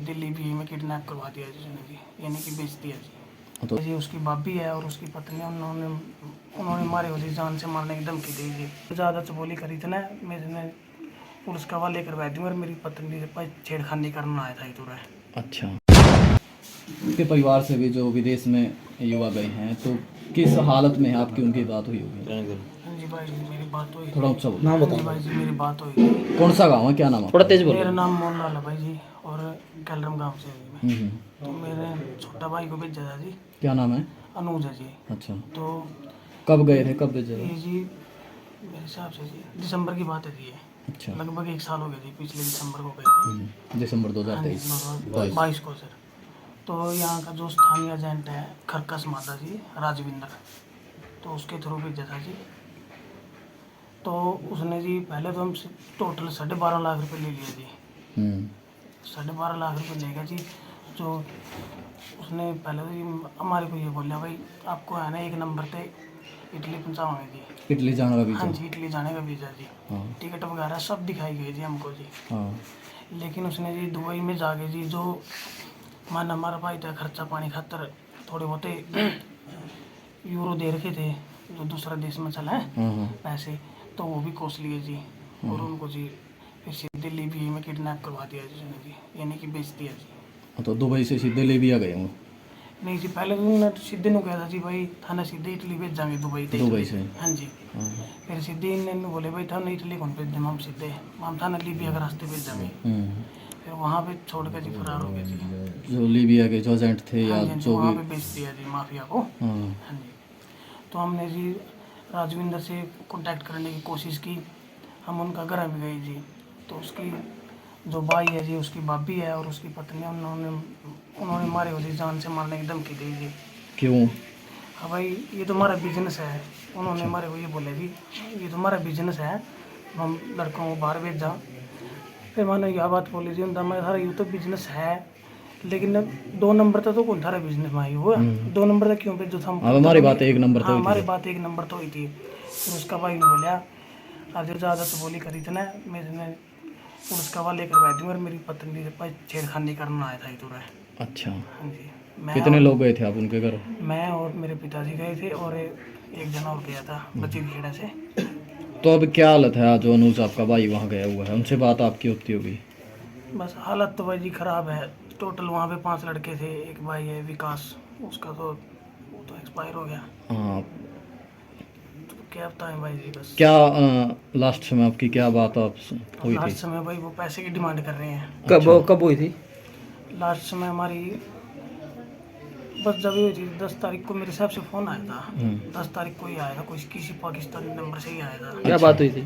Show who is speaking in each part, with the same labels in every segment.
Speaker 1: दिल्ली भी में किडनैप करवा दिया जी उसने जी, यानी कि बेच दिया जी।
Speaker 2: तो
Speaker 1: जी उसकी भाभी है और उसकी पत्नी, उन्होंने मारे मुझे जान से मारने की धमकी दी जी। ज़्यादा चबोली करी थी ना, मैंने पुलिस का हवाले करवा दी और मेरी पत्नी से छेड़खानी करना आया था इधर है।
Speaker 2: अच्छा, उनके परिवार से भी जो विदेश में युवा गए हैं तो किस हालत में है आपकी उनकी बात हुई होगी?
Speaker 1: हाँ जी भाई जी मेरी बात हुई
Speaker 2: थोड़ा
Speaker 1: थी।
Speaker 2: ऊंचा बोलो।
Speaker 1: हाँ जी भाई जी मेरी बात हुई थी।
Speaker 2: कौन सा गांव है, क्या नाम है? थोड़ा तेज
Speaker 1: मेरा नाम मोहनलाल है भाई जी और कैलरम गांव से हूँ मैं। तो मेरे छोटा भाई को भेजा था जी।
Speaker 2: क्या नाम है?
Speaker 1: अनुज है जी।
Speaker 2: अच्छा,
Speaker 1: तो
Speaker 2: कब गए थे, कब भेजे?
Speaker 1: ये जी मेरे हिसाब से जी दिसंबर की बात है जी ये।
Speaker 2: अच्छा,
Speaker 1: लगभग 1 साल हो गया जी, पिछले दिसंबर को गए थे।
Speaker 2: दिसंबर
Speaker 1: हाँ जी
Speaker 2: 2023।
Speaker 1: 22 को सर। तो यहाँ का जो स्थानीय एजेंट है खरकस माता जी राजविंदर, तो उसके थ्रू भेजा था जी। तो उसने जी पहले तो हमसे टोटल 12.5 लाख रुपए ले लिया जी। 12.5 लाख रुपए लेगा जी। जो उसने पहले तो ये हमारे को ये बोला भाई आपको है ना 1 नंबर पे इटली पहुँचाओगे जी।
Speaker 2: इटली जाने का वीज़ा?
Speaker 1: हाँ जी इटली जाने का वीज़ा जी।
Speaker 2: हाँ
Speaker 1: टिकट वगैरह सब दिखाई गई जी हमको जी।
Speaker 2: हाँ।
Speaker 1: लेकिन उसने जी दुबई में जाके जी जो मान हमारा भाई था खर्चा पानी खातर थोड़े बहुत यूरो दे रखे थे जो दूसरा देश में चला है
Speaker 2: हाँ
Speaker 1: पैसे, तो वो भी कोस लिए जी। और उनको जी फिर सीधे लीबिया में किडनैप करवा दिया जी उसने जी, यानी कि बेच दिया जी।
Speaker 2: तो दुबई से सीधे लीबिया गए होंगे?
Speaker 1: नहीं जी पहले तो उन्होंने सीधे नु कहा था जी भाई थाना सीधे इटली भेज जाएंगे दुबई से।
Speaker 2: दुबई से?
Speaker 1: हाँ जी। फिर सीधे इन्होंने बोले भाई थाना इटली कौन भेज दें हम सीधे, हम थाना लीबिया के रास्ते भेज जाएंगे। फिर वहाँ पे छोड़ कर जी फरार हो गए जी।
Speaker 2: जो लीबिया के जो एजेंट थे या
Speaker 1: हाँ जी
Speaker 2: जो
Speaker 1: वहाँ
Speaker 2: भी?
Speaker 1: पे बेच दिया जी माफिया को।
Speaker 2: हाँ
Speaker 1: हाँ जी। तो हमने जी राजविंदर से कांटेक्ट करने की कोशिश की, हम उनका घर भी गए जी। तो उसकी जो भाई है जी उसकी भाभी है और उसकी पत्नी, उन्होंने मारे मुझे जान से मारने की धमकी दी जी।
Speaker 2: क्यों?
Speaker 1: हाँ भाई ये तो हमारा बिजनेस है, उन्होंने हमारे को ये बोले जी ये तो हमारा बिजनेस है, हम लड़कों को बाहर भेज जाओ। फिर मैंने यह बात बोली जी उनका मैं ये तो बिजनेस है लेकिन 2 नंबर तक तो कौन थारा बिजनेस में आई हुआ 2 नंबर तक क्यों भेजो था?
Speaker 2: अब हमारी बात 1 नंबर
Speaker 1: हाँ
Speaker 2: तो
Speaker 1: हमारी बात 1 नंबर तो हुई थी। फिर उसका भाई ने बोला आज ज़्यादा तो बोली करी थी ना, मैंने पुलिस का हवाले करवा दी और मेरी पत्नी से छेड़खानी करना आया था इधर है।
Speaker 2: अच्छा,
Speaker 1: हाँ जी।
Speaker 2: कितने लोग गए थे आप उनके घर?
Speaker 1: मैं और मेरे पिताजी गए थे और एक जना और गया था बच्ची खेड़ा से।
Speaker 2: तो अब क्या हालत है? जो अनुज आपका भाई वहाँ गया हुआ है उनसे बात आपकी होती होगी?
Speaker 1: बस हालत तो भाई जी ख़राब है। टोटल वहाँ पे 5 लड़के थे, एक भाई है विकास, उसका तो वो तो एक्सपायर हो गया।
Speaker 2: हाँ।
Speaker 1: तो क्या बताएं भाई जी बस।
Speaker 2: क्या लास्ट समय आपकी क्या बात आप हुई थी?
Speaker 1: लास्ट समय भाई वो पैसे की डिमांड कर रहे हैं।
Speaker 2: कब हुई थी?
Speaker 1: लास्ट समय हमारी बस जब हुई थी 10 तारीख को मेरे हिसाब से फ़ोन आया था। 10 तारीख को ही आया था, कोई किसी पाकिस्तानी नंबर से ही आया था।
Speaker 2: क्या बात हुई थी?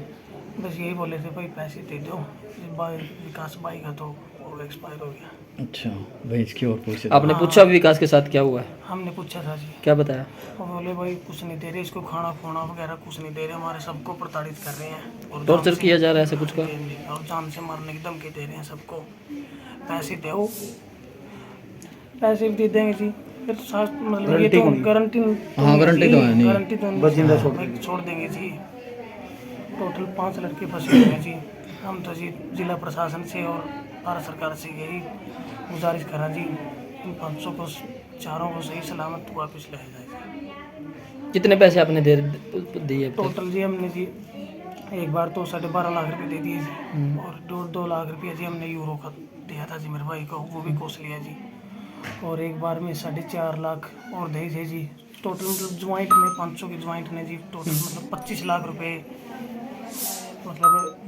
Speaker 1: बस यही बोले थे भाई पैसे दे दो, ये भाई विकास भाई का तो वो एक्सपायर हो गया।
Speaker 2: अच्छा, भैंस की और पूछे?
Speaker 3: आपने पूछा विकास के साथ क्या हुआ है?
Speaker 1: हमने पूछा था जी,
Speaker 3: क्या बताया?
Speaker 1: वो बोले भाई कुछ नहीं दे रहे इसको, खाना खोना वगैरह कुछ नहीं दे रहे, हमारे सबको प्रताड़ित कर रहे हैं और
Speaker 3: टॉर्चर
Speaker 1: जान से-
Speaker 3: किया जा रहा है ऐसा कुछ का?
Speaker 1: और जान से मारने की धमकी दे रहे हैं सबको। पैसे दो, पैसे भी दे देंगे जी। फिर मतलब ये तो गारंटी
Speaker 2: हाँ, गारंटी तो है नहीं।
Speaker 1: गारंटी तो नहीं, छोड़ देंगे जी। टोटल 5 लड़के फंसे हुए हैं जी। हम तो जी जिला प्रशासन से और भारत सरकार से यही गुजारिश करा जी इन 500 को चारों को सही सलामत वापस ले जाए।
Speaker 3: कितने पैसे आपने दे दिए अब तक?
Speaker 1: टोटल जी हमने जी एक बार तो 12.5 लाख रुपए दे दिए जी और 2 लाख रुपया जी हमने यूरो का दिया था जी मेरे भाई को, वो भी कोस लिया जी। और एक बार में 4.5 लाख और दे थे जी। टोटल मतलब ज्वाइंट में 500 की ज्वाइंट ने जी टोटल मतलब 25 लाख रुपए मतलब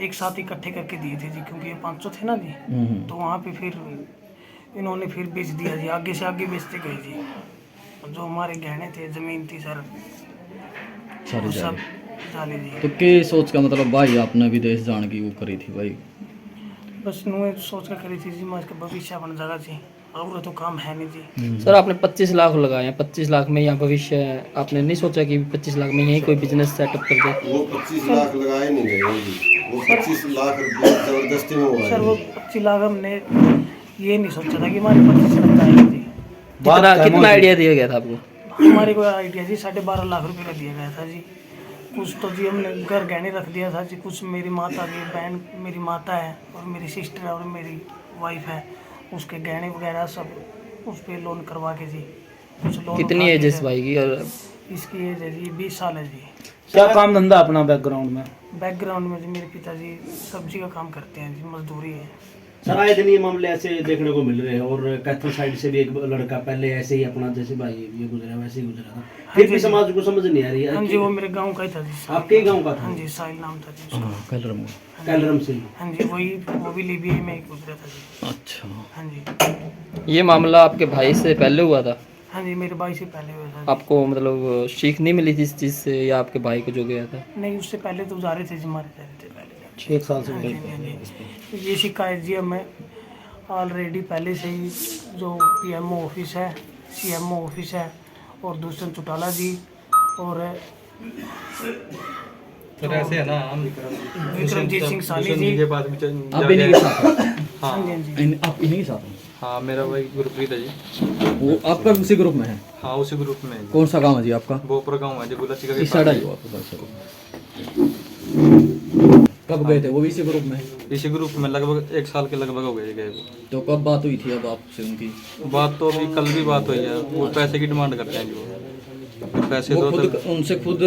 Speaker 1: एक साथ इकट्ठे करके दिए थे जी, क्योंकि ये 500 थे ना जी। तो वहाँ पे फिर इन्होंने फिर बेच दिया जी, आगे से आगे बेचते गए जी। और जो हमारे गहने थे ज़मीन थी सर
Speaker 2: सारी
Speaker 1: वो
Speaker 2: जाली।
Speaker 1: सब डाले जी।
Speaker 2: तो के सोच का मतलब भाई आपने विदेश जाने की वो करी थी भाई?
Speaker 1: बस नुए सोच कर करी थी जी मैं इसका भविष्य बन जाएगा जी, और तो काम है नहीं जी।
Speaker 3: सर आपने 25 लाख लगाए हैं, 25 लाख में यहाँ भविष्य है, आपने नहीं सोचा कि 25 लाख में यही कोई बिजनेस सेटअप कर दे?
Speaker 4: वो 25 लाख लगाए नहीं गए जी, वो 25 लाख रुपये जबरदस्ती में हुआ
Speaker 1: सर
Speaker 4: है।
Speaker 1: वो 25 लाख हमने ये नहीं सोचा था कि हमारे 25 लाख आएंगे जी।
Speaker 3: कितना आइडिया दिया गया था आपको?
Speaker 1: हमारे को आइडिया जी 12.5 लाख रुपए का दिया गया था जी। कुछ तो जी हमने घर गहने रख दिया था जी, कुछ मेरी माता की बहन मेरी माता है और मेरी सिस्टर है और मेरी वाइफ है, उसके गहने वगैरह सब उस पर लोन करवा के जी कुछ लोन
Speaker 3: कितनी
Speaker 1: उठा
Speaker 3: एज
Speaker 1: के
Speaker 3: है इस
Speaker 1: जी।
Speaker 3: भाई की? और
Speaker 1: इसकी एज है जी 20 साल है जी।
Speaker 5: क्या काम धंधा अपना बैकग्राउंड में?
Speaker 1: बैकग्राउंड में जी मेरे पिताजी सब्जी का काम करते हैं जी, मजदूरी है।
Speaker 6: सर आए दिन ये मामले ऐसे देखने को मिल रहे हैं और कैथल साइड से भी एक लड़का पहले ऐसे ही अपना जैसे भाई ये गुजरा वैसे ही गुजरा था, फिर भी समाज को समझ नहीं आ रही
Speaker 1: हाँ
Speaker 6: है
Speaker 1: जी, वो मेरे गांव का ही था जी।
Speaker 6: आपके ही गांव का था?
Speaker 1: हाँ जी, साहिल नाम था जी उसका।
Speaker 6: कैलरम से ही।
Speaker 1: हाँ जी, वो भी लीबिया में ही गुजरा था जी।
Speaker 2: अच्छा।
Speaker 1: हाँ जी,
Speaker 3: ये मामला आपके भाई से पहले हुआ था?
Speaker 1: हाँ जी, मेरे भाई से पहले हुआ था जी।
Speaker 3: आपको मतलब सीख नहीं मिली थी इस चीज़ से, या आपके भाई को जो गया था?
Speaker 1: नहीं, उससे पहले तो जा रहे थे जी, मारे जा रहे थे पहले।
Speaker 5: 1 साल से
Speaker 1: हाँ जी, हाँ जी। ये शिकायत जी हमें ऑलरेडी पहले से ही जो पीएमओ ऑफिस है, सीएमओ ऑफिस है और दूसरे चौटाला जी और
Speaker 7: सर ऐसे है ना, हम
Speaker 1: विक्रमजीत सिंह सानी जी।
Speaker 7: के पास भी
Speaker 2: आप इन्हीं के साथ हैं?
Speaker 1: हाँ जी, हाँ जी।
Speaker 2: आप इन्हीं के साथ हैं?
Speaker 7: हाँ, मेरा भाई गुरप्रीत है जी।
Speaker 2: वो आपका उसी ग्रुप में है?
Speaker 7: हाँ, उसी ग्रुप में है जी।
Speaker 2: कौन सा गांव है जी आपका?
Speaker 7: बोपरा गाँव है जी, गुलाची का
Speaker 2: इस साइड आई हो आपका सर? कब गए थे वो भी इसी ग्रुप में?
Speaker 7: इसी ग्रुप में लगभग 1 साल के लगभग हो गए वो।
Speaker 2: तो कब बात हुई थी अब आपसे उनकी?
Speaker 7: बात तो अभी कल भी बात हुई है। वो पैसे की डिमांड करते हैं जी, वो पैसे
Speaker 2: वो
Speaker 7: दो
Speaker 2: खुद
Speaker 7: तो
Speaker 2: उनसे खुद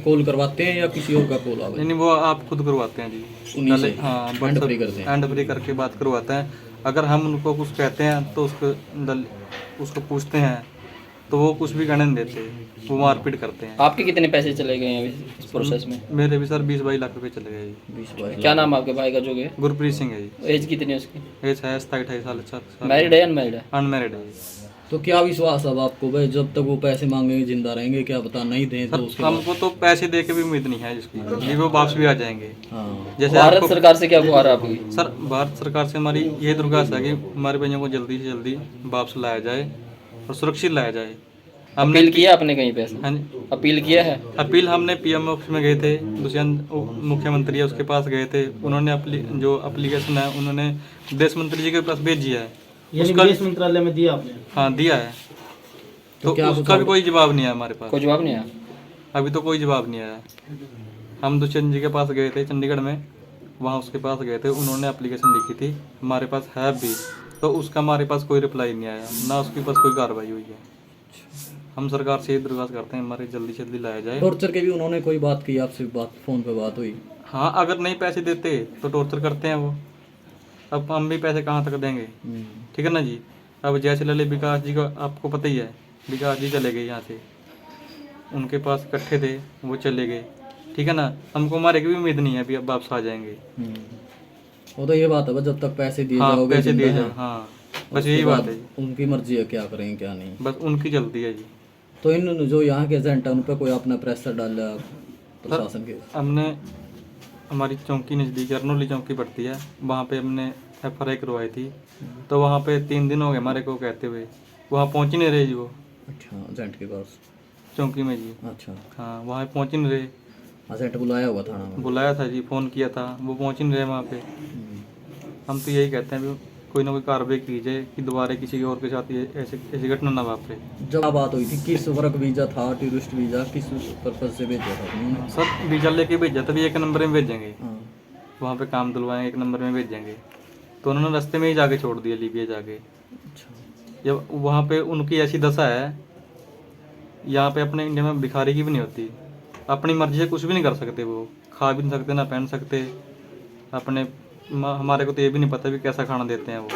Speaker 2: कॉल करवाते हैं या किसी और का कॉल आ
Speaker 7: नहीं नहीं, वो आप खुद करवाते हैं जी।
Speaker 2: उन्हीं से
Speaker 7: हाँ,
Speaker 2: हैंड फ्री करते हैं?
Speaker 7: हैंड फ्री करके बात करवाते हैं। अगर हम उनको कुछ कहते हैं तो उसको पूछते हैं तो वो कुछ भी कहने नहीं देते, वो मारपीट करते हैं।
Speaker 3: आपके कितने पैसे चले गए हैं अभी इस प्रोसेस में?
Speaker 7: मेरे भी सर 20-22 लाख रुपए चले गए जी।
Speaker 2: 20-22
Speaker 3: क्या नाम है आपके भाई का जो गया?
Speaker 7: गुरप्रीत सिंह है जी।
Speaker 3: एज कितनी है उसकी?
Speaker 7: एज है 27-28 साल।
Speaker 3: मैरिड है अनमैरिड है?
Speaker 7: अनमैरिड है।
Speaker 2: तो क्या विश्वास अब आपको भाई, जब तक वो पैसे मांगेंगे जिंदा रहेंगे? क्या पता नहीं दें तो उसके बाद?
Speaker 7: हमको तो पैसे दे के भी उम्मीद नहीं है जिसकी कि वो वापस भी आ जाएंगे।
Speaker 2: हाँ।
Speaker 7: जैसे
Speaker 3: भारत
Speaker 7: आपको
Speaker 3: सरकार से क्या गुहार है आपकी?
Speaker 7: सर, भारत सरकार से हमारी ये दुर्गासा है कि हमारे भाइयों को जल्दी से जल्दी वापस लाया जाए और सुरक्षित लाया जाए। हमने
Speaker 3: अपील किया आपने कहीं पे?
Speaker 7: हाँ जी,
Speaker 3: अपील किया है?
Speaker 7: अपील हमने पीएम ऑफिस में गए थे, दुष्यंत मुख्यमंत्री है उसके पास गए थे। उन्होंने जो एप्लीकेशन है उन्होंने विदेश मंत्री जी के पास भेज दिया है।
Speaker 5: यानी विदेश मंत्रालय में दिया आपने?
Speaker 7: हाँ, दिया है। तो
Speaker 2: क्या
Speaker 7: उसका भी कोई जवाब नहीं है हमारे पास।
Speaker 3: कोई जवाब नहीं आया?
Speaker 7: अभी तो कोई जवाब नहीं आया। हम दुष्यंत जी के पास गए थे चंडीगढ़ में, वहाँ उसके पास गए थे, उन्होंने एप्लीकेशन लिखी थी, हमारे पास है भी, तो उसका हमारे पास कोई रिप्लाई नहीं आया, ना उसके पास कोई कार्रवाई हुई है। हम सरकार से ये दरख्वास्त करते हैं हमारे जल्दी से जल्दी लाया जाए।
Speaker 2: टॉर्चर के भी उन्होंने कोई बात की आपसे? बात फोन पे बात हुई?
Speaker 7: हाँ, अगर नहीं पैसे देते तो टॉर्चर करते हैं वो। अब हम भी पैसे कहाँ तक देंगे? ठीक है ना जी। अब जैसे लले विकास जी का आपको पता ही है, विकास जी चले गए यहाँ से, उनके पास इकट्ठे थे, वो चले गए। ठीक है ना, हमको हमारे की भी उम्मीद नहीं है अभी अब वापस आ जाएंगे।
Speaker 2: वो तो ये बात है बस, जब तक पैसे दिए
Speaker 7: हाँ,
Speaker 2: जाओगे
Speaker 7: पैसे
Speaker 2: जिंदा
Speaker 7: दिए
Speaker 2: हैं,
Speaker 7: जाओ। हाँ, बस
Speaker 2: उसके
Speaker 7: यही बात
Speaker 2: बाद
Speaker 7: है जी।
Speaker 2: उनकी मर्जी है क्या करेंगे क्या नहीं।
Speaker 7: बस उनकी चलती है जी।
Speaker 2: तो इन जो यहाँ के एजेंट है उन पर कोई अपना प्रेशर डाला प्रशासन के?
Speaker 7: हमने हमारी चौकी नज़दीक अरनौली चौकी पड़ती है, वहाँ पे हमने FRI करवाई थी। तो वहाँ पे 3 दिन हो गए हमारे को कहते हुए, वहाँ पहुँच ही नहीं रहे जी वो
Speaker 2: अच्छा, एजेंट के पास?
Speaker 7: चौकी में जी।
Speaker 2: अच्छा,
Speaker 7: हाँ, वहाँ पहुँच ही नहीं रहे।
Speaker 2: एजेंट बुलाया हुआ थाना में?
Speaker 7: बुलाया था जी, फ़ोन किया था, वो पहुँच ही नहीं रहे वहाँ पे। हम तो यही कहते हैं भी कोई ना कोई कार्रवाई की जाए कि दोबारा किसी और के साथ ये ऐसी घटना ना वापरे।
Speaker 2: जब बात हुई थी किस वर्क वीज़ा था, टूरिस्ट वीज़ा, किस पर्पज से भेजा था उन्होंने?
Speaker 7: सर, वीज़ा लेके भेजा तभी 1 नंबर में भेजेंगे,
Speaker 2: हाँ।
Speaker 7: वहाँ पे काम दिलवाएंगे, 1 नंबर में भेजेंगे। तो उन्होंने रास्ते में ही जाके छोड़ दिया लीबिया जाके।
Speaker 2: अच्छा,
Speaker 7: जब वहाँ पे उनकी ऐसी दशा है, यहाँ पे अपने इंडिया में भिखारी की भी नहीं होती, अपनी मर्जी से कुछ भी नहीं कर सकते, वो खा भी नहीं सकते ना पहन सकते अपने। हमारे को तो ये भी नहीं पता भी कैसा खाना देते हैं वो।